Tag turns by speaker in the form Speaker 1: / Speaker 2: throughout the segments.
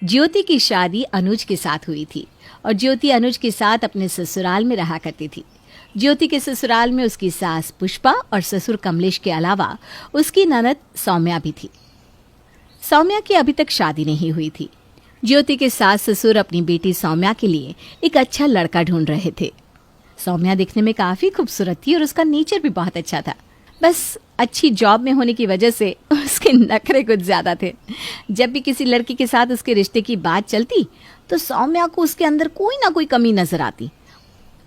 Speaker 1: ज्योति की शादी अनुज के साथ हुई थी और ज्योति अनुज के साथ अपने ससुराल में रहा करती थी। ज्योति के ससुराल में उसकी सास पुष्पा और ससुर कमलेश के अलावा उसकी ननद सौम्या भी थी। सौम्या की अभी तक शादी नहीं हुई थी। ज्योति के सास ससुर अपनी बेटी सौम्या के लिए एक अच्छा लड़का ढूंढ रहे थे। सौम्या दिखने में काफी खूबसूरत थी और उसका नेचर भी बहुत अच्छा था। बस अच्छी जॉब में होने की वजह से उसके नखरे कुछ ज्यादा थे। जब भी किसी लड़की के साथ उसके रिश्ते की बात चलती तो सौम्या को उसके अंदर कोई ना कोई कमी नजर आती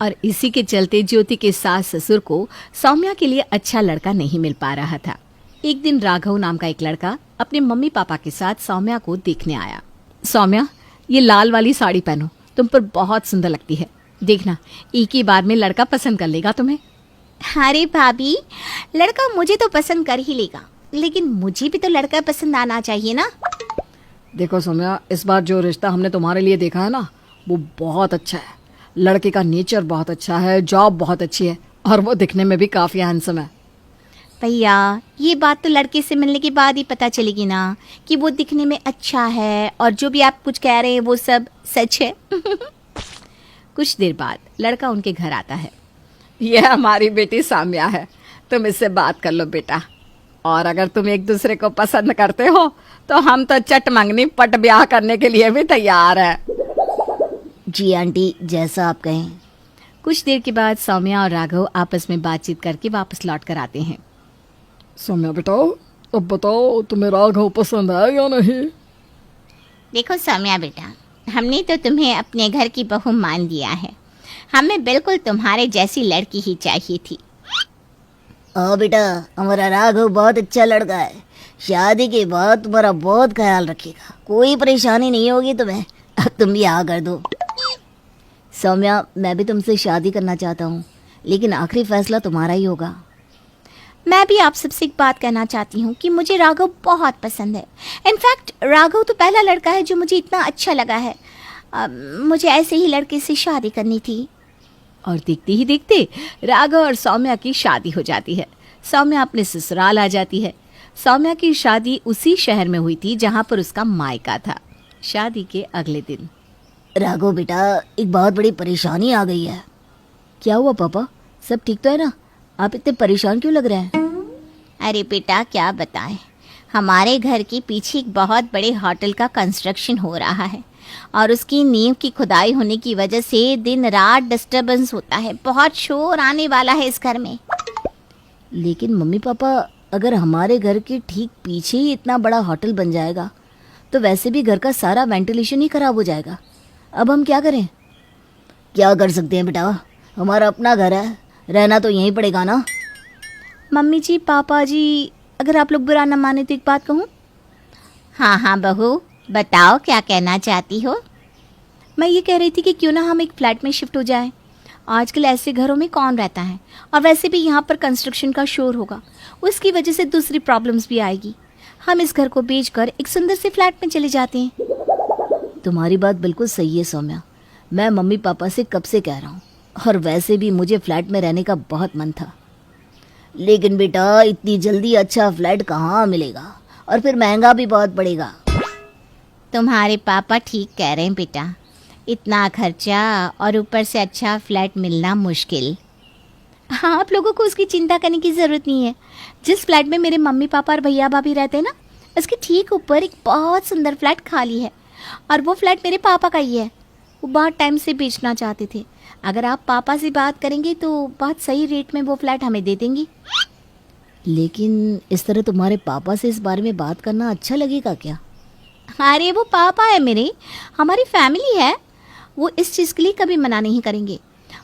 Speaker 1: और इसी के चलते ज्योति के सास ससुर को सौम्या के लिए अच्छा लड़का नहीं मिल पा रहा था। एक दिन राघव नाम का एक लड़का अपने मम्मी पापा के साथ सौम्या को देखने आया। सौम्या, ये लाल वाली साड़ी पहनो, तुम पर बहुत सुंदर लगती है। देखना, एक ही बार में लड़का पसंद कर लेगा तुम्हें।
Speaker 2: अरे भाभी, लड़का मुझे तो पसंद कर ही लेगा, लेकिन मुझे भी तो लड़का पसंद आना चाहिए ना।
Speaker 3: देखो सौम्या, इस बार जो रिश्ता हमने तुम्हारे लिए देखा है ना, वो बहुत अच्छा है। लड़के का नेचर बहुत अच्छा है, जॉब बहुत अच्छी है और वो दिखने में भी काफी हैंडसम है।
Speaker 2: भैया, ये बात तो लड़के से मिलने के बाद ही पता चलेगी ना कि वो दिखने में अच्छा है और जो भी आप कुछ कह रहे हैं वो सब सच है।
Speaker 1: कुछ देर बाद लड़का उनके घर आता है।
Speaker 3: यह हमारी बेटी सौम्या है, तुम इससे बात कर लो बेटा। और अगर तुम एक दूसरे को पसंद करते हो तो हम तो चट मंगनी पट ब्याह करने के लिए भी तैयार है।
Speaker 2: जी आंटी, जैसा आप कहें।
Speaker 1: कुछ देर के बाद सौम्या और राघव आपस में बातचीत करके वापस लौट कर आते हैं।
Speaker 3: सौम्या बेटा, अब बताओ तुम्हें राघव पसंद है या नहीं?
Speaker 2: देखो सौम्या बेटा, हमने तो तुम्हें अपने घर की बहू मान लिया है। हमें बिल्कुल तुम्हारे जैसी लड़की ही चाहिए थी।
Speaker 4: बेटा, हमारा राघव बहुत अच्छा लड़का है। शादी के बाद तुम्हारा बहुत ख्याल रखेगा, कोई परेशानी नहीं होगी तुम्हें। अब तुम भी हाँ कर दो। सौम्या, मैं भी तुमसे शादी करना चाहता हूँ, लेकिन आखिरी फैसला तुम्हारा ही होगा।
Speaker 2: मैं भी आप सबसे एक बात कहना चाहती हूँ कि मुझे राघव बहुत पसंद है। इनफैक्ट राघव तो पहला लड़का है जो मुझे इतना अच्छा लगा है। मुझे ऐसे ही लड़के से शादी करनी थी।
Speaker 1: और देखते ही देखते राघव और सौम्या की शादी हो जाती है। सौम्या अपने ससुराल आ जाती है। सौम्या की शादी उसी शहर में हुई थी जहाँ पर उसका मायका था। शादी के अगले दिन,
Speaker 4: राघव बेटा, एक बहुत बड़ी परेशानी आ गई है। क्या हुआ पापा, सब ठीक तो है ना? आप इतने परेशान क्यों लग रहे हैं?
Speaker 2: अरे बेटा, क्या बताएं, हमारे घर के पीछे एक बहुत बड़े होटल का कंस्ट्रक्शन हो रहा है और उसकी नींव की खुदाई होने की वजह से दिन रात डिस्टरबेंस होता है। बहुत शोर आने वाला है इस घर में।
Speaker 4: लेकिन मम्मी पापा, अगर हमारे घर के ठीक पीछे ही इतना बड़ा होटल बन जाएगा तो वैसे भी घर का सारा वेंटिलेशन ही खराब हो जाएगा। अब हम क्या करें? क्या कर सकते हैं बेटा, हमारा अपना घर है, रहना तो यहीं पड़ेगा ना।
Speaker 2: मम्मी जी, पापा जी, अगर आप लोग बुरा न माने तो एक बात कहूँ? हाँ बहू, बताओ क्या कहना चाहती हो?
Speaker 1: मैं ये कह रही थी कि क्यों ना हम एक फ्लैट में शिफ्ट हो जाएं। आजकल ऐसे घरों में कौन रहता है, और वैसे भी यहाँ पर कंस्ट्रक्शन का शोर होगा, उसकी वजह से दूसरी प्रॉब्लम्स भी आएगी। हम इस घर को बेचकर एक सुंदर से फ्लैट में चले जाते हैं।
Speaker 4: तुम्हारी बात बिल्कुल सही है सौम्या, मैं मम्मी पापा से कब से कह रहा हूँ, और वैसे भी मुझे फ्लैट में रहने का बहुत मन था। लेकिन बेटा, इतनी जल्दी अच्छा फ्लैट कहाँ मिलेगा, और फिर महंगा भी बहुत पड़ेगा।
Speaker 2: तुम्हारे पापा ठीक कह रहे हैं बेटा, इतना खर्चा और ऊपर से अच्छा फ्लैट मिलना मुश्किल।
Speaker 1: हाँ, आप लोगों को उसकी चिंता करने की ज़रूरत नहीं है। जिस फ्लैट में मेरे मम्मी पापा और भैया भाभी रहते हैं ना, उसके ठीक ऊपर एक बहुत सुंदर फ्लैट खाली है और वो फ्लैट मेरे पापा का ही है। वो बहुत टाइम से बेचना चाहते थे। अगर आप पापा से बात करेंगे तो बहुत सही रेट में वो फ्लैट हमें दे देंगी।
Speaker 4: लेकिन इस तरह तुम्हारे पापा से इस बारे में बात करना अच्छा लगेगा क्या?
Speaker 1: अरे वो पापा है मेरे, हमारी फैमिली है, वो इस चीज़ के लिए कभी मना नहीं करेंगे।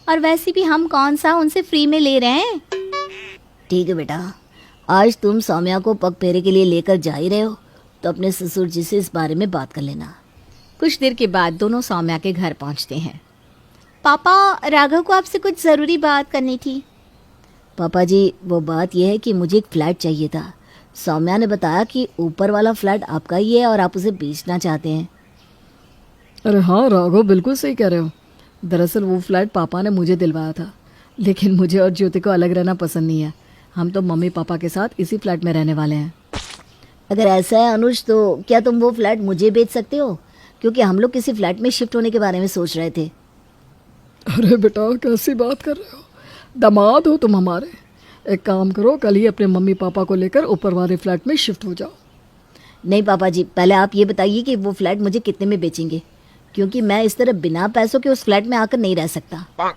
Speaker 1: और वैसे भी हम कौन सा उनसे फ्री में ले रहे हैं।
Speaker 4: ठीक है बेटा, आज तुम सौम्या को पग फेरे के लिए लेकर जा ही रहे हो तो अपने ससुर जी से इस बारे में बात कर लेना।
Speaker 1: कुछ देर के बाद दोनों सौम्या के घर पहुंचते हैं। पापा, राघव को आपसे कुछ ज़रूरी बात करनी थी।
Speaker 4: पापा जी, वो बात यह है कि मुझे एक फ्लैट चाहिए था। सौम्या ने बताया कि ऊपर वाला फ्लैट आपका ही है और आप उसे बेचना चाहते हैं।
Speaker 3: अरे हाँ राघव, बिल्कुल सही कह रहे हो। दरअसल वो फ्लैट पापा ने मुझे दिलवाया था, लेकिन मुझे और ज्योति को अलग रहना पसंद नहीं है। हम तो मम्मी पापा के साथ इसी फ्लैट में रहने वाले हैं।
Speaker 4: अगर ऐसा है अनुज, तो क्या तुम वो फ्लैट मुझे बेच सकते हो? क्योंकि हम लोग किसी फ्लैट में शिफ्ट होने के बारे में सोच रहे थे।
Speaker 5: अरे बेटा कैसी बात कर रहे हो, दामाद हो तुम हमारे। एक काम करो, कल ही अपने मम्मी पापा को लेकर ऊपर वाले फ्लैट में शिफ्ट हो जाओ।
Speaker 4: नहीं पापा जी, पहले आप ये बताइए कि वो फ्लैट मुझे कितने में बेचेंगे, क्योंकि मैं इस तरह बिना पैसों के उस फ्लैट में आकर नहीं रह सकता।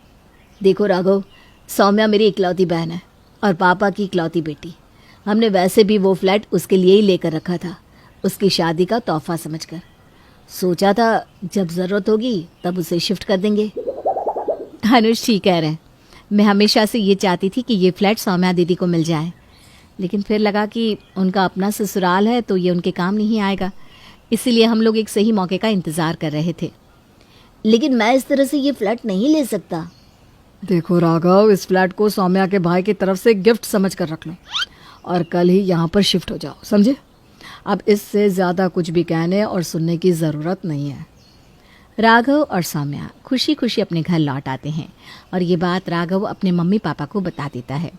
Speaker 4: देखो राघव, सौम्या मेरी इकलौती बहन है और पापा की इकलौती बेटी। हमने वैसे भी वो फ्लैट उसके लिए ही लेकर रखा था, उसकी शादी का तोहफा समझकर। सोचा था जब ज़रूरत होगी तब उसे शिफ्ट कर देंगे।
Speaker 1: अनुज ठीक कह रहे हैं। मैं हमेशा से ये चाहती थी कि ये फ्लैट सौम्या दीदी को मिल जाए, लेकिन फिर लगा कि उनका अपना ससुराल है तो ये उनके काम नहीं आएगा, इसीलिए हम लोग एक सही मौके का इंतज़ार कर रहे थे।
Speaker 4: लेकिन मैं इस तरह से ये फ्लैट नहीं ले सकता।
Speaker 5: देखो राघव, इस फ्लैट को सौम्या के भाई की तरफ से गिफ्ट समझ कर रख लो और कल ही यहाँ पर शिफ्ट हो जाओ, समझे? अब इससे ज़्यादा कुछ भी कहने और सुनने की ज़रूरत नहीं है।
Speaker 1: राघव और सौम्या खुशी खुशी अपने घर लौट आते हैं और ये बात राघव अपने मम्मी पापा को बता देता है।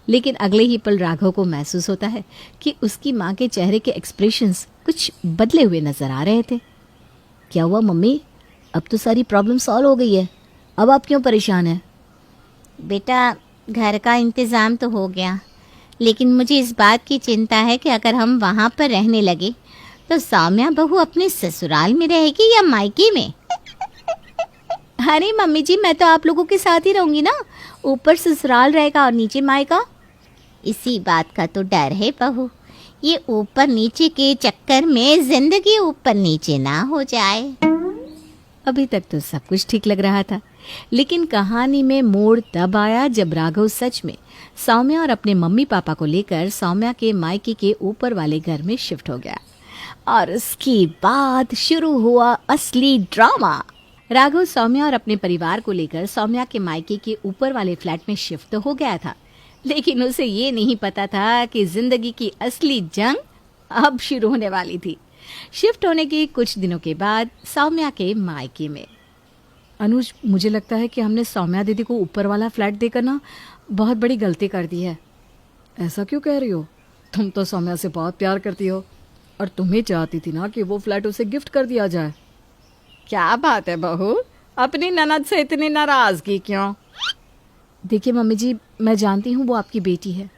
Speaker 1: लेकिन अगले ही पल राघव को महसूस होता है कि उसकी माँ के चेहरे के एक्सप्रेशंस कुछ बदले हुए नजर आ रहे थे।
Speaker 4: क्या हुआ मम्मी, अब तो सारी प्रॉब्लम सॉल्व हो गई है, अब आप क्यों परेशान हैं?
Speaker 2: बेटा घर का इंतज़ाम तो हो गया, लेकिन मुझे इस बात की चिंता है कि अगर हम वहाँ पर रहने लगे तो सौम्या बहू अपने ससुराल में रहेगी या मायके में।
Speaker 1: अरे मम्मी जी, मैं तो आप लोगों के साथ ही रहूंगी ना, ऊपर ससुराल रहेगा और नीचे मायका।
Speaker 2: इसी बात का तो डर है बहू, ये ऊपर नीचे के चक्कर में जिंदगी ऊपर नीचे ना हो जाए।
Speaker 1: अभी तक तो सब कुछ ठीक लग रहा था, लेकिन कहानी में मोड़ तब आया जब राघव सच में सौम्या और अपने मम्मी पापा को लेकर सौम्या के मायके के ऊपर वाले घर में शिफ्ट हो गया। और उसके बाद शुरू हुआ असली ड्रामा। राघव सौम्या और अपने परिवार को लेकर सौम्या के मायके के ऊपर वाले फ्लैट में शिफ्ट तो हो गया था, लेकिन उसे ये नहीं पता था कि जिंदगी की असली जंग अब शुरू होने वाली थी। शिफ्ट होने के कुछ दिनों के बाद सौम्या के मायके में।
Speaker 5: अनुज, मुझे लगता है कि हमने सौम्या दीदी को ऊपर वाला फ्लैट देकर ना बहुत बड़ी गलती कर दी है। ऐसा क्यों कह रही हो? तुम तो सौम्या से बहुत प्यार करती हो और तुम ही चाहती थी ना कि वो फ्लैट उसे गिफ्ट कर दिया जाए।
Speaker 3: क्या बात है बहू, अपनी ननद से इतनी नाराजगी क्यों?
Speaker 1: देखिए मम्मी जी, मैं जानती हूँ वो आपकी बेटी है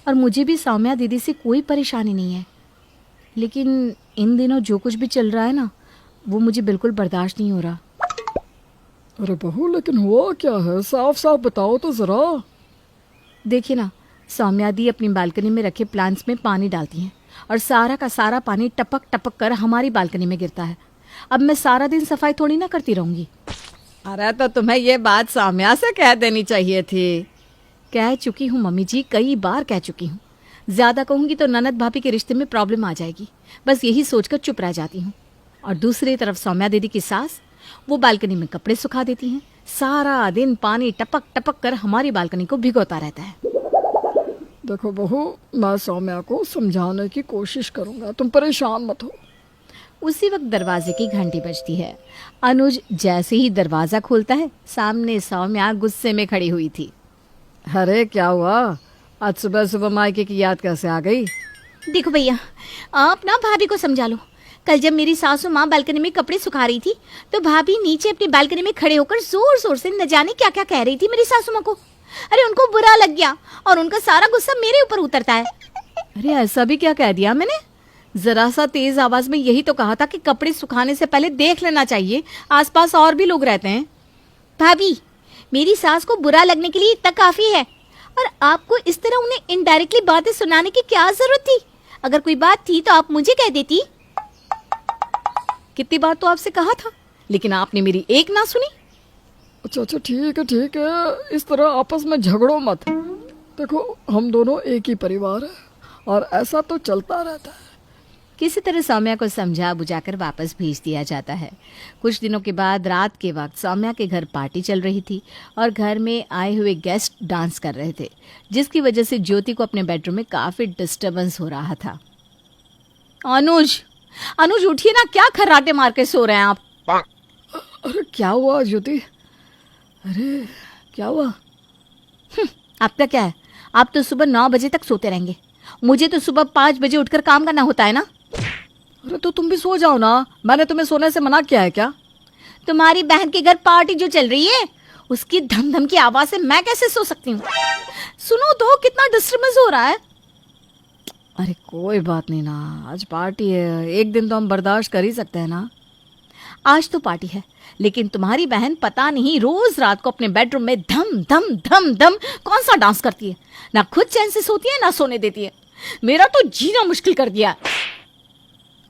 Speaker 1: और मुझे भी सौम्या दीदी से कोई परेशानी नहीं है, लेकिन इन दिनों जो कुछ भी चल रहा है ना, वो मुझे बिल्कुल बर्दाश्त नहीं हो रहा।
Speaker 5: अरे बहू, लेकिन हुआ क्या है? साफ साफ बताओ तो ज़रा।
Speaker 1: देखिए ना, सौम्या दी अपनी बालकनी में रखे प्लांट्स में पानी डालती हैं और सारा का सारा पानी टपक टपक कर हमारी बालकनी में गिरता है। अब मैं सारा दिन सफाई थोड़ी ना करती रहूंगी।
Speaker 3: अरे तो तुम्हें ये बात सौम्या से कह देनी चाहिए थी।
Speaker 1: कह चुकी हूँ मम्मी जी, कई बार कह चुकी हूँ। ज़्यादा कहूँगी तो ननद भाभी के रिश्ते में प्रॉब्लम आ जाएगी, बस यही सोचकर चुप रह जाती हूँ। और दूसरी तरफ सौम्या दीदी की सास, वो बालकनी में कपड़े सुखा देती हैं, सारा दिन पानी टपक टपक कर हमारी बालकनी को भिगोता रहता है।
Speaker 5: देखो बहू, मैं सौम्या को समझाने की कोशिश करूंगा, तुम परेशान मत हो।
Speaker 1: उसी वक्त दरवाजे की घंटी बजती है। अनुज जैसे ही दरवाजा खोलता है, सामने सौम्या गुस्से में खड़ी हुई थी।
Speaker 3: अरे क्या हुआ, आज सुबह सुबह मायके की याद कैसे आ गई?
Speaker 2: देखो भैया, आप ना भाभी को समझा लो। कल जब मेरी सासू माँ बालकनी में कपड़े सुखा रही थी तो भाभी नीचे अपनी बालकनी में खड़े होकर जोर जोर से न जाने क्या क्या कह रही थी मेरी सासू माँ को। अरे उनको बुरा लग गया और उनका सारा गुस्सा मेरे ऊपर उतरता है।
Speaker 1: अरे ऐसा भी क्या कह दिया मैंने? जरा सा तेज आवाज में यही तो कहा था कि कपड़े सुखाने से पहले देख लेना चाहिए, आसपास और भी लोग रहते हैं।
Speaker 2: भाभी, मेरी सास को बुरा लगने के लिए इतना काफी है, और आपको इस तरह उन्हें इनडायरेक्टली बातें सुनाने की क्या जरूरत थी? अगर कोई बात थी तो आप मुझे कह देती।
Speaker 1: कितनी बार तो आपसे कहा था, लेकिन आपने मेरी एक ना सुनी।
Speaker 5: अच्छा ठीक है, इस तरह आपस में झगड़ो मत। देखो, हम दोनों एक ही परिवार है और ऐसा तो चलता रहता है।
Speaker 1: किसी तरह सौम्या को समझा बुझाकर वापस भेज दिया जाता है। कुछ दिनों के बाद रात के वक्त सौम्या के घर पार्टी चल रही थी और घर में आए हुए गेस्ट डांस कर रहे थे, जिसकी वजह से ज्योति को अपने बेडरूम में काफी डिस्टर्बेंस हो रहा था।
Speaker 3: अनुज उठिए ना, क्या खर्राटे मार के सो रहे हैं आप?
Speaker 5: अरे क्या हुआ ज्योति? अरे क्या हुआ?
Speaker 1: आपका क्या है? आप तो सुबह 9 बजे तक सोते रहेंगे, मुझे तो सुबह 5 बजे उठकर काम करना होता है ना।
Speaker 5: अरे तो तुम भी सो जाओ ना, मैंने तुम्हें सोने से मना किया है क्या?
Speaker 2: तुम्हारी बहन के घर पार्टी जो चल रही है उसकी धम धम की आवाज से मैं कैसे सो सकती हूँ? सुनो तो कितना डिस्टर्बेंस हो रहा है।
Speaker 5: अरे कोई बात नहीं ना, आज पार्टी है, एक दिन तो हम बर्दाश्त कर ही सकते हैं ना।
Speaker 2: आज तो पार्टी है, लेकिन तुम्हारी बहन पता नहीं रोज रात को अपने बेडरूम में धम धम धम धम कौन सा डांस करती है। ना खुद चैन से सोती है ना सोने देती है। मेरा तो जीना मुश्किल कर दिया।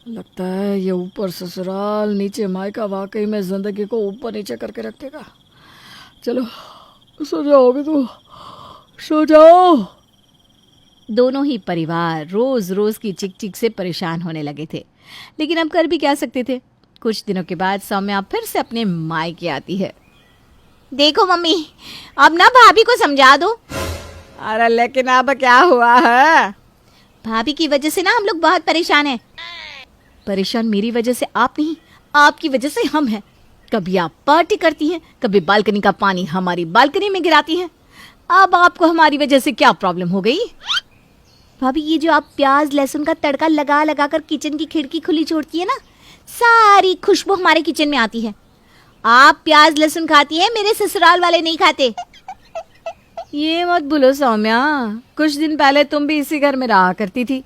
Speaker 5: लगता है ये ऊपर ससुराल नीचे मायका वाकई में जिंदगी को ऊपर नीचे करके रख देगा। चलो सो जाओ, अभी तो सो जाओ।
Speaker 1: दोनों ही परिवार रोज रोज की चिक चिक से परेशान होने लगे थे, लेकिन अब कर भी क्या सकते थे। कुछ दिनों के बाद सौम्या फिर से अपने मायके आती है।
Speaker 2: देखो मम्मी, अब ना भाभी को समझा दो।
Speaker 3: अरे लेकिन अब क्या हुआ है?
Speaker 2: भाभी की वजह से ना हम लोग बहुत परेशान हैं।
Speaker 1: परेशान मेरी वजह से आप नहीं, आपकी वजह से हम हैं। कभी आप पार्टी करती हैं, कभी बालकनी का पानी हमारी बालकनी में गिराती हैं। अब आपको हमारी वजह से क्या प्रॉब्लम हो गई?
Speaker 2: भाभी ये जो आप प्याज लहसुन का तड़का लगा लगा कर किचन की खिड़की खुली छोड़ती है ना, सारी खुशबू हमारे किचन में आती है। आप प्याज लहसुन खाती है, मेरे ससुराल वाले नहीं खाते।
Speaker 1: ये मत भूलो सौम्या, कुछ दिन पहले तुम भी इसी घर में रहा करती थी।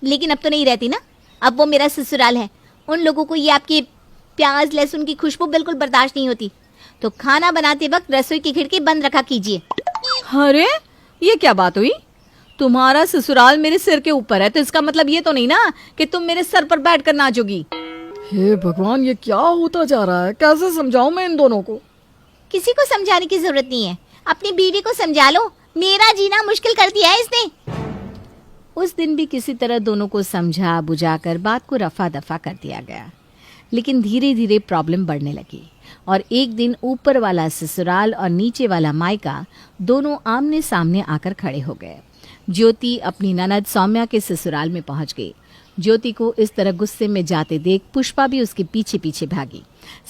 Speaker 2: लेकिन अब तो नहीं रहती ना, अब वो मेरा ससुराल है। उन लोगों को ये आपके प्याज लहसुन की खुशबू बिल्कुल बर्दाश्त नहीं होती। तो खाना बनाते वक्त रसोई की खिड़की बंद रखा कीजिए।
Speaker 1: अरे ये क्या बात हुई? तुम्हारा ससुराल मेरे सिर के ऊपर है, तो इसका मतलब ये तो नहीं ना कि तुम मेरे सर पर बैठ कर नाचोगी।
Speaker 5: हे भगवान, ये क्या होता जा रहा है? कैसे समझाऊं मैं इन दोनों को?
Speaker 2: किसी को समझाने की जरूरत नहीं है, अपनी बीवी को समझा लो। मेरा जीना मुश्किल कर दिया है इसने।
Speaker 1: उस दिन भी किसी तरह दोनों को समझा बुझाकर बात को रफा दफा कर दिया गया, लेकिन धीरे धीरे प्रॉब्लम बढ़ने लगी और एक दिन ऊपर वाला ससुराल और नीचे वाला मायका दोनों आमने सामने आकर खड़े हो गए। ज्योति अपनी ननद सौम्या के ससुराल में पहुंच गई। ज्योति को इस तरह गुस्से में जाते देख पुष्पा भी उसके पीछे पीछे भागी।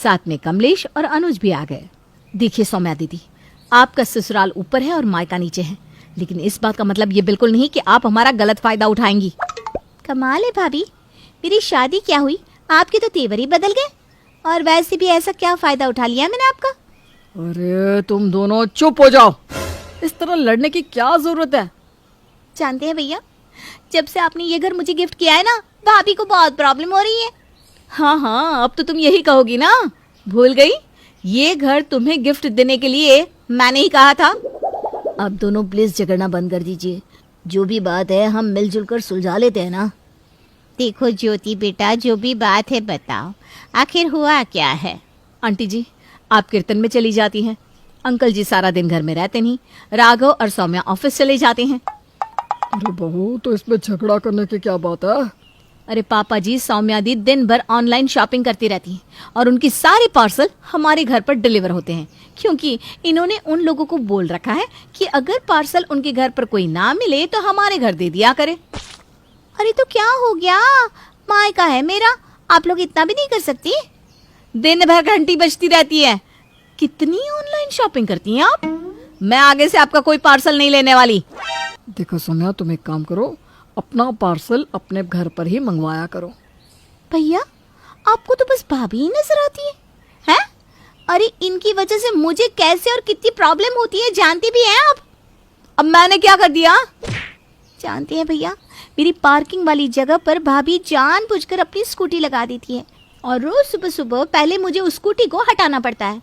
Speaker 1: साथ में कमलेश और अनुज भी आ गए। देखिए सौम्या दीदी, आपका ससुराल ऊपर है और मायका नीचे है, लेकिन इस बात का मतलब ये बिल्कुल नहीं कि आप हमारा गलत फायदा उठाएंगी।
Speaker 2: कमाल है भाभी, मेरी शादी क्या हुई, आपके तो तेवर ही बदल गए। और वैसे भी ऐसा क्या फायदा उठा लिया मैंने आपका?
Speaker 5: अरे तुम दोनों चुप हो जाओ, इस तरह लड़ने की क्या जरूरत है?
Speaker 2: जानते हैं भैया, जब से आपने ये घर मुझे गिफ्ट किया है ना, भाभी को बहुत प्रॉब्लम हो रही है।
Speaker 1: हाँ हाँ, अब तो तुम यही कहोगी ना। भूल गई, ये घर तुम्हें गिफ्ट देने के लिए मैंने ही कहा था।
Speaker 4: अब दोनों प्लीज झगड़ना बंद कर दीजिए। जो भी बात है हम मिलजुल कर सुलझा लेते हैं ना।
Speaker 2: देखो ज्योति बेटा, जो भी बात है बताओ, आखिर हुआ क्या है?
Speaker 1: आंटी जी, आप कीर्तन में चली जाती हैं, अंकल जी सारा दिन घर में रहते नहीं, राघव और सौम्या ऑफिस चले जाते हैं।
Speaker 5: अरे बहू, तो इसमें झगड़ा करने की क्या बात है?
Speaker 1: अरे पापा जी, सौम्या दी दिन भर ऑनलाइन शॉपिंग करती रहती हैं और उनकी सारी पार्सल हमारे घर पर डिलीवर होते हैं, क्योंकि इन्होंने उन लोगों को बोल रखा है कि अगर पार्सल उनके घर पर कोई ना मिले तो हमारे घर दे दिया करे।
Speaker 2: अरे तो क्या हो गया, मायका है मेरा, आप लोग इतना भी नहीं कर सकती?
Speaker 1: दिन भर घंटी बजती रहती है। कितनी ऑनलाइन शॉपिंग करती हैं आप? मैं आगे से आपका कोई पार्सल नहीं लेने वाली।
Speaker 5: देखो सौम्या, तुम एक काम करो, अपना पार्सल अपने घर पर ही मंगवाया करो।
Speaker 2: भैया, आपको तो बस भाभी ही नजर आती है, हैं? अरे इनकी वजह से मुझे कैसे और कितनी प्रॉब्लम होती है जानती भी हैं आप?
Speaker 1: अब मैंने क्या कर दिया?
Speaker 2: जानते हैं भैया, मेरी पार्किंग वाली जगह पर भाभी जानबूझकर अपनी स्कूटी लगा देती है और रोज सुबह सुबह पहले मुझे उस स्कूटी को हटाना पड़ता है।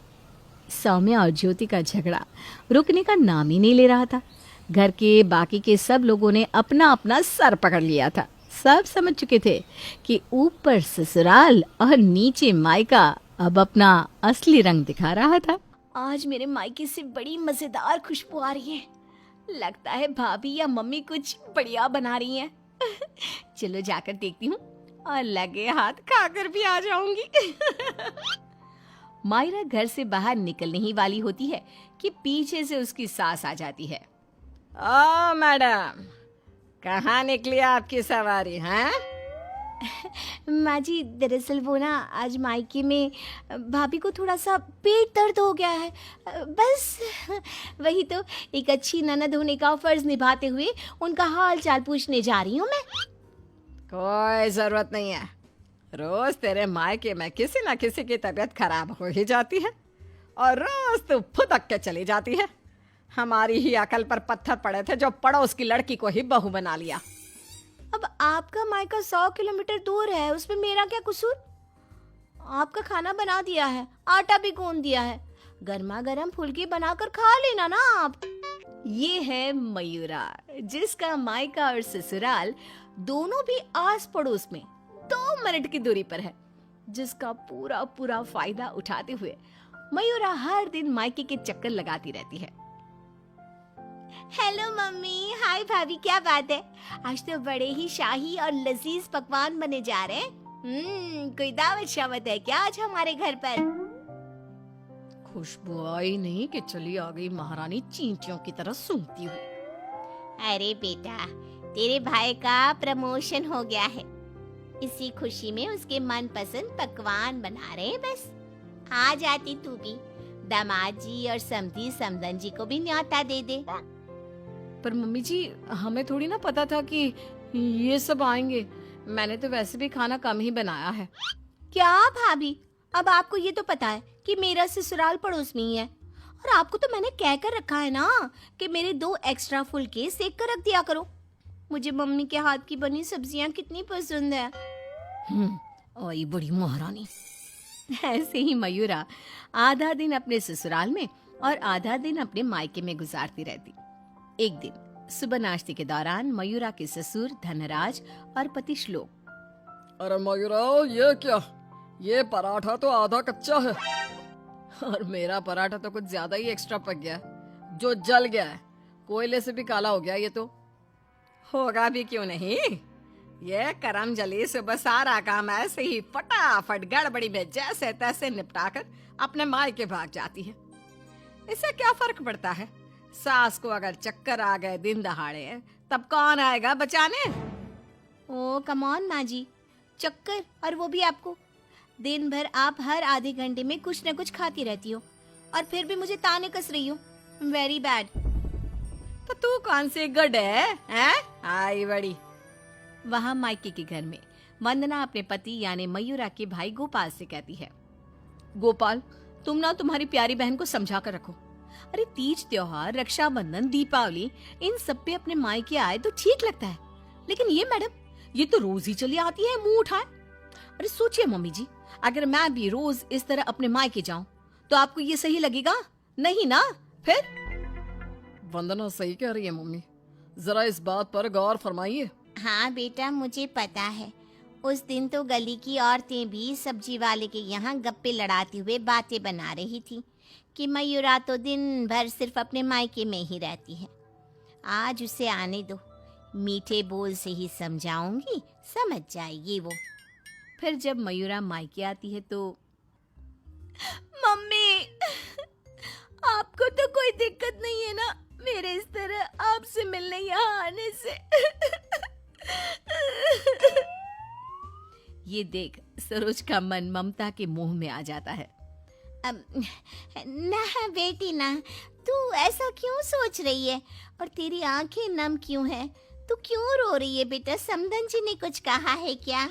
Speaker 1: सौम्या और ज्योति का झगड़ा रुकने का नाम ही नहीं ले रहा था। घर के बाकी के सब लोगों ने अपना अपना सर पकड़ लिया था। सब समझ चुके थे कि ऊपर ससुराल और नीचे मायका अब अपना असली रंग दिखा रहा था।
Speaker 2: आज मेरे मायके से बड़ी मजेदार खुशबू आ रही है। लगता है भाभी या मम्मी कुछ बढ़िया बना रही हैं। चलो जाकर देखती हूँ और लगे हाथ खाकर भी आ जाऊंगी।
Speaker 1: मायरा घर से बाहर निकलने ही वाली होती है कि पीछे से उसकी सास आ जाती है।
Speaker 3: ओ मैडम, कहाँ निकली आपकी सवारी हैं?
Speaker 2: माँ जी, दरअसल वो ना आज मायके में भाभी को थोड़ा सा पेट दर्द हो गया है, बस वही तो एक अच्छी ननद होने का फर्ज निभाते हुए उनका हाल चाल पूछने जा रही हूँ मैं।
Speaker 3: कोई जरूरत नहीं है, रोज तेरे मायके में किसी न किसी की तबीयत खराब हो ही जाती है और रोज तू फुदक के चली जाती है। हमारी ही अकल पर पत्थर पड़े थे जो पड़ोस की लड़की को ही बहू बना लिया।
Speaker 2: अब आपका मायका 100 किलोमीटर दूर है, उसमें मेरा क्या कसूर? आपका खाना बना दिया है, आटा भी गूंद दिया है, गर्मा गर्म फुल्की बनाकर खा लेना ना आप।
Speaker 1: ये है मयूरा, जिसका मायका और ससुराल दोनों भी आस पड़ोस में 2 मिनट की दूरी पर है, जिसका पूरा पूरा फायदा उठाते हुए मयूरा हर दिन मायके के चक्कर लगाती रहती है।
Speaker 2: हेलो मम्मी, हाय भाभी, क्या बात है? आज तो बड़े ही शाही और लजीज पकवान बने जा रहे हैं। कोई दावत शावत है क्या आज हमारे घर पर?
Speaker 5: खुशबू आई नहीं कि चली आ गई महारानी चींटियों की तरह सूंघती हुई।
Speaker 2: अरे बेटा, तेरे भाई का प्रमोशन हो गया है, इसी खुशी में उसके मनपसंद पकवान बना रहे हैं। बस आ जाती तू भी, दामाद जी और समधी समदन जी को भी न्योता दे दे।
Speaker 5: पर मम्मी जी, हमें थोड़ी ना पता था कि ये सब आएंगे। मैंने तो वैसे भी खाना कम ही बनाया है।
Speaker 2: क्या भाभी, अब आपको ये तो पता है कि मेरा ससुराल पड़ोस में ही है, और आपको तो मैंने कह कर रखा है ना कि मेरे 2 एक्स्ट्रा फुलके सेक कर रख दिया करो। मुझे मम्मी के हाथ की बनी सब्जियां कितनी पसंद है।
Speaker 5: आई बड़ी महारानी।
Speaker 1: ऐसे ही मयूरा आधा दिन अपने ससुराल में और आधा दिन अपने मायके में गुजारती रहती। एक दिन सुबह नाश्ते के दौरान मयूरा के ससुर धनराज और पति श्लोक,
Speaker 3: अरे मयूरा, ये क्या? ये पराठा तो आधा कच्चा है और मेरा पराठा तो कुछ ज्यादा ही एक्स्ट्रा पक गया है, जो जल गया है। कोयले से भी काला हो गया ये तो। होगा भी क्यों नहीं, ये करम जली सुबह सारा काम ऐसे ही फटाफट गड़बड़ी में जैसे तैसे निपटाकर अपने मायके भाग जाती है। इससे क्या फर्क पड़ता है? सास को अगर चक्कर आ गए दिन दहाड़े, तब कौन आएगा बचाने?
Speaker 2: ओ कम ऑन माँ जी, चक्कर, और वो भी आपको? दिन भर आप हर आधे घंटे में कुछ न कुछ खाती रहती हो और फिर भी मुझे ताने कस रही हो। Very bad.
Speaker 3: तो तू कौन सी गुड है, हैं? आई बड़ी।
Speaker 1: वहां मायके के घर में वंदना अपने पति यानी मयूरा के भाई गोपाल से कहती है, गोपाल, तुम ना तुम्हारी प्यारी बहन को समझा कर रखो। अरे तीज त्योहार, रक्षाबंधन, दीपावली, इन सब पे अपने मायके आए तो ठीक लगता है, लेकिन ये मैडम, ये तो रोज ही चली आती है मुंह उठाए। अरे सोचिए मम्मी जी, अगर मैं भी रोज इस तरह अपने मायके जाऊं तो आपको ये सही लगेगा? नहीं ना? फिर
Speaker 3: वंदना सही कह रही है मम्मी, जरा इस बात पर गौर फरमाइए।
Speaker 2: हाँ बेटा, मुझे पता है। उस दिन तो गली की औरतें भी सब्जी वाले के यहाँ गप्पे लड़ाते हुए बातें बना रही थी कि मयूरा तो दिन भर सिर्फ अपने मायके में ही रहती है। आज उसे आने दो, मीठे बोल से ही समझाऊंगी, समझ जाएगी वो।
Speaker 1: फिर जब मयूरा मायके आती है तो,
Speaker 2: मम्मी, आपको तो कोई दिक्कत नहीं है ना मेरे इस तरह आपसे मिलने यहाँ आने से?
Speaker 1: ये देख सरोज का मन ममता के मुंह में आ जाता है।
Speaker 2: ना बेटी ना, तू ऐसा क्यों सोच रही है और तेरी आंखें नम क्यों है? तू क्यों रो रही है बेटा? समदन जी ने कुछ कहा है क्या?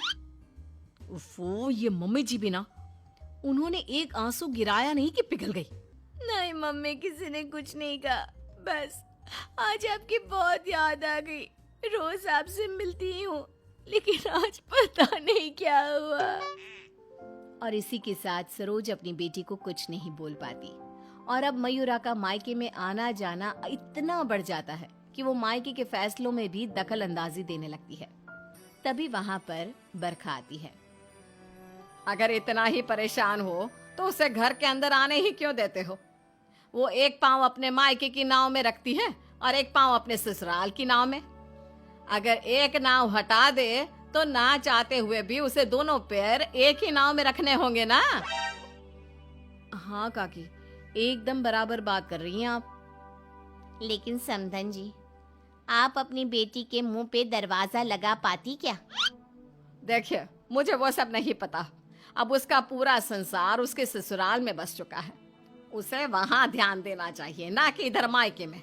Speaker 5: उफ़ो, ये मम्मी जी भी ना, उन्होंने एक आंसू गिराया नहीं कि पिघल गई।
Speaker 2: नहीं मम्मी, किसी ने कुछ नहीं कहा, बस आज आपकी बहुत याद आ गई। रोज आपसे मिलती ही हूँ, लेकिन आज पता नहीं क्या हुआ।
Speaker 1: और इसी के साथ सरोज अपनी बेटी को कुछ नहीं बोल पाती और अब मयूरा का मायके में आना जाना इतना बढ़ जाता है कि वो मायके के फैसलों में भी दखल अंदाजी देने लगती है। तभी वहां पर बरखा आती है।
Speaker 3: अगर इतना ही परेशान हो तो उसे घर के अंदर आने ही क्यों देते हो? वो एक पांव अपने मायके की नाव में रखती है और एक पांव अपने ससुराल की नाव में। अगर एक नाव हटा दे तो ना चाहते हुए भी उसे दोनों पैर एक ही नाव में रखने होंगे ना।
Speaker 5: हाँ काकी, एकदम बराबर बात कर रही हैं आप।
Speaker 2: लेकिन समधन जी, आप अपनी बेटी के मुंह पे दरवाजा लगा पाती क्या?
Speaker 3: देखिए, मुझे वो सब नहीं पता। अब उसका पूरा संसार उसके ससुराल में बस चुका है। उसे वहां ध्यान देना चाहिए, ना कि इधर मायके में।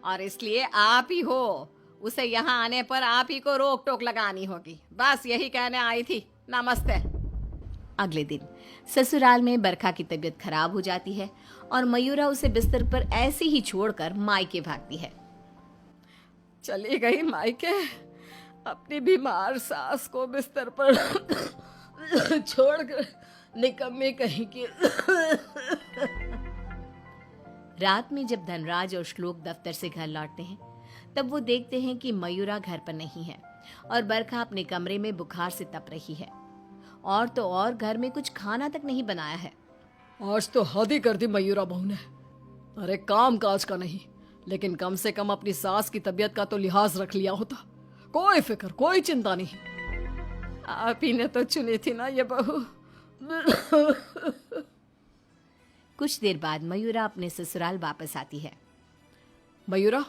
Speaker 3: और इसलिए आप ही हो, उसे यहाँ आने पर आप ही को रोक टोक लगानी होगी। बस यही कहने आई थी। नमस्ते।
Speaker 1: अगले दिन ससुराल में बरखा की तबीयत खराब हो जाती है और मयूरा उसे बिस्तर पर ऐसे ही छोड़कर मायके भागती है।
Speaker 3: चली गई मायके, अपनी बीमार सास को बिस्तर पर छोड़कर, निकम्मी कहीं की।
Speaker 1: रात में जब धनराज और श्लोक दफ्तर से घर लौटते हैं तब वो देखते हैं कि मयूरा घर पर नहीं है और बरखा अपने कमरे में बुखार से तप रही है। और तो और घर में कुछ खाना तक नहीं बनाया है।
Speaker 3: आज तो हद ही कर दी मयूरा बहू ने। अरे काम काज का नहीं, लेकिन कम से कम अपनी सास की तबीयत का तो लिहाज रख लिया होता। कोई फिक्र, कोई चिंता नहीं। आप ही ने तो चुनी थी ना ये बहू।
Speaker 1: कुछ देर बाद मयूरा अपने ससुराल वापस आती है।
Speaker 3: मयूरा,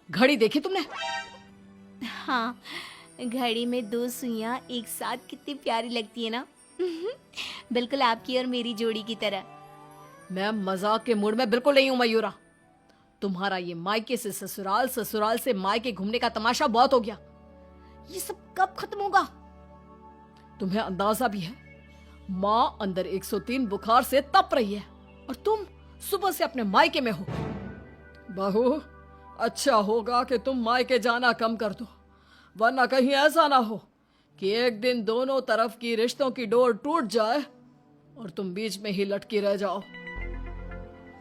Speaker 3: घड़ी देखी तुमने?
Speaker 2: हाँ, घड़ी में 2 सुइयां एक साथ कितनी प्यारी लगती है ना। बिल्कुल आपकी और मेरी जोड़ी की तरह।
Speaker 3: मैं मजाक के मूड में बिल्कुल नहीं हूं मयूरा। तुम्हारा ये मायके से ससुराल, ससुराल से मायके घूमने का तमाशा बहुत हो गया। ये सब कब खत्म होगा? तुम्हें अंदाजा भी है, माँ अंदर 103 बुखार से तप रही है और तुम सुबह से अपने मायके में हो। बहू, अच्छा होगा कि तुम मायके जाना कम कर दो, वरना कहीं ऐसा ना हो कि एक दिन दोनों तरफ की रिश्तों की डोर टूट जाए और तुम बीच में ही लटकी रह जाओ।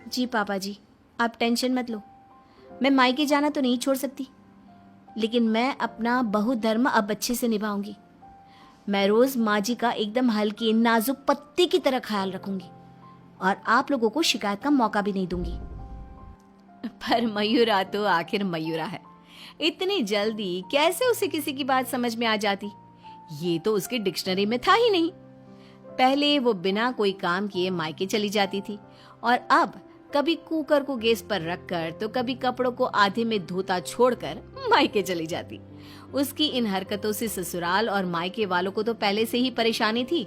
Speaker 2: जी पापा जी, आप टेंशन मत लो। मैं मायके जाना तो नहीं छोड़ सकती, लेकिन मैं अपना बहु धर्म अब अच्छे से निभाऊंगी। मैं रोज माँ जी का एकदम हल्की नाजुक पत्ते की तरह ख्याल रखूंगी और आप लोगों को शिकायत का मौका भी नहीं दूंगी।
Speaker 1: पर मयूरा तो आखिर मयूरा है, इतनी जल्दी कैसे उसे किसी की बात समझ में आ जाती? ये तो उसके डिक्शनरी में था ही नहीं। पहले वो बिना कोई काम किए मायके चली जाती थी और अब कभी कुकर को गैस पर रखकर तो कभी कपड़ों को आधे में धोता छोड़कर मायके चली जाती। उसकी इन हरकतों से ससुराल और मायके वालों को तो पहले से ही परेशानी थी।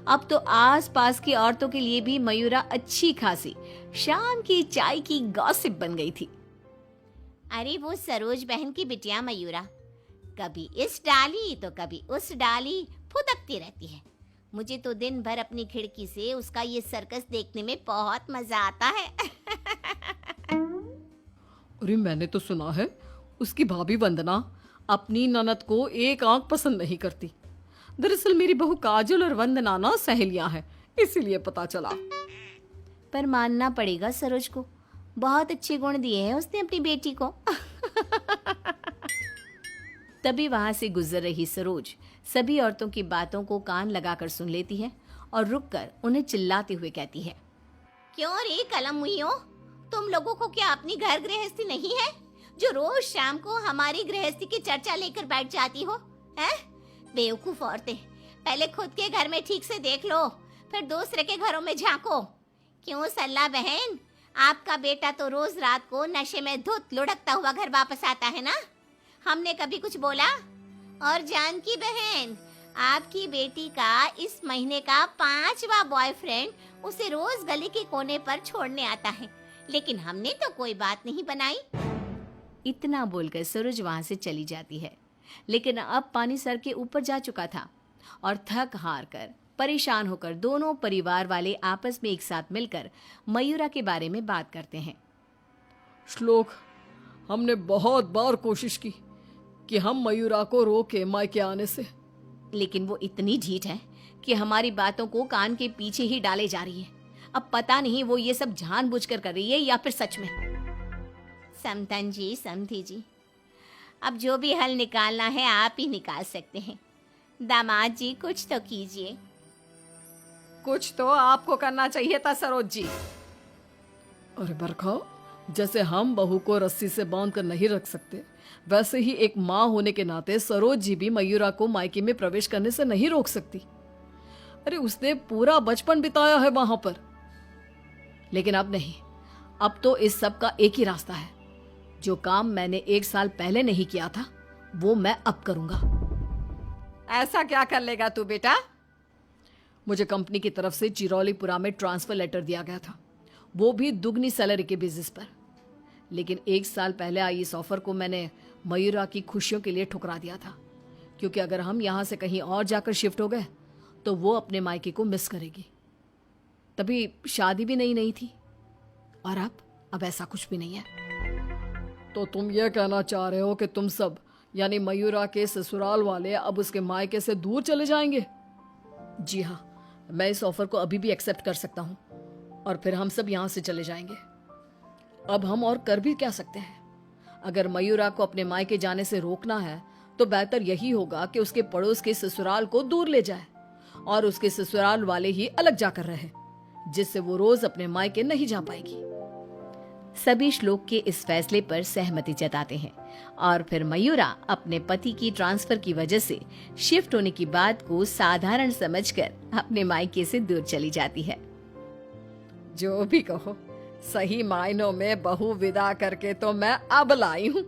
Speaker 1: अब तो आस पास की औरतों के लिए भी मयूरा अच्छी खासी शाम की चाय की गॉसिप बन गई थी।
Speaker 2: अरे वो सरोज बहन की बिटिया मयूरा कभी इस डाली तो कभी उस डाली फुदकती रहती है। मुझे तो दिन भर अपनी खिड़की से उसका ये सर्कस देखने में बहुत मजा आता है।
Speaker 3: अरे मैंने तो सुना है उसकी भाभी वंदना अपनी ननद को एक आंख पसंद नहीं करती। दरअसल मेरी बहू काजल और वंदना ना सहेलियां हैं, इसीलिए पता चला।
Speaker 2: पर मानना पड़ेगा सरोज को, बहुत अच्छे गुण दिए हैं उसने अपनी बेटी को।
Speaker 1: तभी वहां से गुजर रही सरोज सभी औरतों की बातों को कान लगाकर सुन लेती है और रुककर उन्हें चिल्लाते हुए कहती है,
Speaker 2: क्यों रे कलम हुईयो, तुम लोगों को क्या अपनी घर गृहस्थी नहीं है जो रोज शाम को हमारी गृहस्थी की चर्चा लेकर बैठ जाती हो? हैं? बेवकूफ औरतें, पहले खुद के घर में ठीक से देख लो, फिर दूसरे के घरों में झांको। क्यों सल्ला बहन, आपका बेटा तो रोज रात को नशे में धुत लुढ़कता हुआ घर वापस आता है ना? हमने कभी कुछ बोला? और जानकी बहन, आपकी बेटी का इस महीने का 5वां बॉयफ्रेंड उसे रोज गली के कोने पर छोड़ने आता है, लेकिन हमने तो कोई बात नहीं बनाई।
Speaker 1: इतना बोलकर सरोज वहां से चली जाती है। लेकिन अब पानी सर के ऊपर जा चुका था और थक हार कर परेशान होकर दोनों परिवार वाले आपस में एक साथ मिलकर मयूरा के बारे में बात करते हैं।
Speaker 3: श्लोक, हमने बहुत बार कोशिश की कि हम मयूरा को रोके मायके आने से,
Speaker 1: लेकिन वो इतनी ढीठ है कि हमारी बातों को कान के पीछे ही डाले जा रही है। अब पता नहीं वो ये सब जानबूझकर कर रही है या फिर सच में।
Speaker 2: समतन जी, समधी जी, अब जो भी हल निकालना है आप ही निकाल सकते हैं। दामाद जी कुछ तो कीजिए।
Speaker 3: कुछ तो आपको करना चाहिए था सरोज जी। अरे बरखा, जैसे हम बहू को रस्सी से बांध कर नहीं रख सकते, वैसे ही एक माँ होने के नाते सरोज जी भी मयूरा को मायके में प्रवेश करने से नहीं रोक सकती। अरे उसने पूरा बचपन बिताया है वहां पर। लेकिन अब नहीं, अब तो इस सब का एक ही रास्ता है। जो काम मैंने 1 साल पहले नहीं किया था वो मैं अब करूंगा। ऐसा क्या कर लेगा तू बेटा? मुझे कंपनी की तरफ से चिरौलीपुरा में ट्रांसफर लेटर दिया गया था, वो भी दुगनी सैलरी के बेसिस पर। लेकिन 1 साल पहले आई इस ऑफर को मैंने मयूरा की खुशियों के लिए ठुकरा दिया था, क्योंकि अगर हम यहाँ से कहीं और जाकर शिफ्ट हो गए
Speaker 5: तो वो अपने मायके को मिस करेगी। तभी शादी भी नहीं थी, और अब ऐसा कुछ भी नहीं है।
Speaker 3: तो तुम ये कहना चाह रहे हो कि तुम सब यानी मयूरा के ससुराल वाले अब उसके मायके से दूर चले जाएंगे?
Speaker 5: जी हाँ, मैं इस ऑफर को अभी भी एक्सेप्ट कर सकता हूँ, और फिर हम सब यहाँ से चले जाएंगे। अब हम और कर भी क्या सकते हैं? अगर मयूरा को अपने मायके जाने से रोकना है तो बेहतर यही होगा कि उसके पड़ोस के ससुराल को दूर ले जाए और उसके ससुराल वाले ही अलग जाकर रहे, जिससे वो रोज अपने मायके नहीं जा पाएगी।
Speaker 1: सभी श्लोक के इस फैसले पर सहमति जताते हैं और फिर मयूरा अपने पति की ट्रांसफर की वजह से शिफ्ट होने की बात को साधारण समझकर अपने मायके से दूर चली जाती है।
Speaker 3: जो भी कहो, सही मायनों में बहू विदा करके तो मैं अब लाई हूँ।